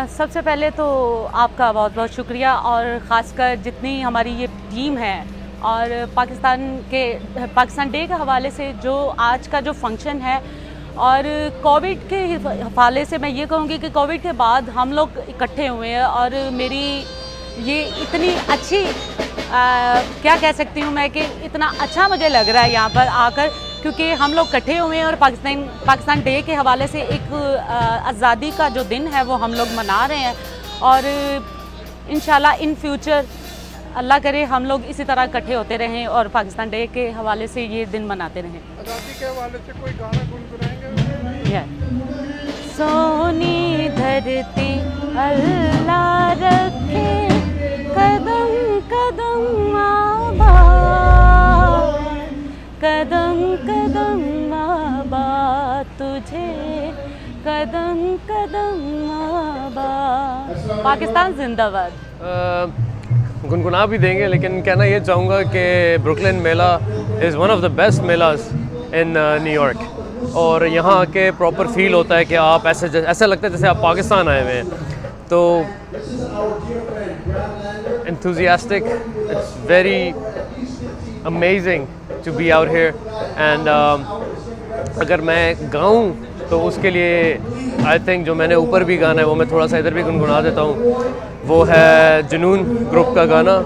सबसे पहले तो आपका बहुत बहुत शुक्रिया और ख़ासकर जितनी हमारी ये टीम है और पाकिस्तान डे के हवाले से जो आज का जो फंक्शन है और कोविड के हवाले से मैं ये कहूँगी कि कोविड के बाद हम लोग इकट्ठे हुए हैं और मेरी ये इतनी अच्छी क्या कह सकती हूँ मैं कि इतना अच्छा मुझे लग रहा है यहाँ पर आकर, क्योंकि हम लोग इकट्ठे हुए हैं और पाकिस्तान डे के हवाले से एक आज़ादी का जो दिन है वो हम लोग मना रहे हैं और इंशाल्लाह इन फ्यूचर अल्लाह करे हम लोग इसी तरह इकट्ठे होते रहें और पाकिस्तान डे के हवाले से ये दिन मनाते रहें। आज़ादी के हवाले से कोई गाना गुनगुनाएंगे? सोनी धरती अल्लाह रखे कदम कदम आबाद, कदम कदम आबाद तुझे, कदम कदम आबाद। पाकिस्तान जिंदाबाद। गुनगुना भी देंगे, लेकिन कहना ये चाहूँगा कि Brooklyn Mela is one of the best MELAS in New York और यहाँ आके प्रॉपर फील होता है कि आप ऐसा लगता है जैसे आप पाकिस्तान आए हुए हैं। तो enthusiastic, it's very amazing to be out here and अगर मैं गाऊँ तो उसके लिए आई थिंक जो मैंने ऊपर भी गाना है वो मैं थोड़ा सा इधर भी गुनगुना देता हूँ। वो है जुनून ग्रुप का गाना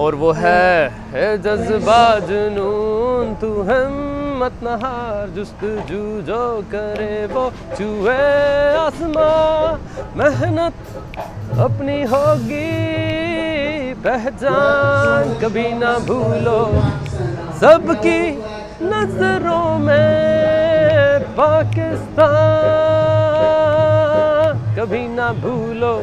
और वो है जज्बा जुनून तू हिम्मत न हार, जुस्तजू जो करे वो छुए आसमां, मेहनत अपनी होगी पहचान, कभी ना भूलो सबकी नजरों में पाकिस्तान, कभी ना भूलो।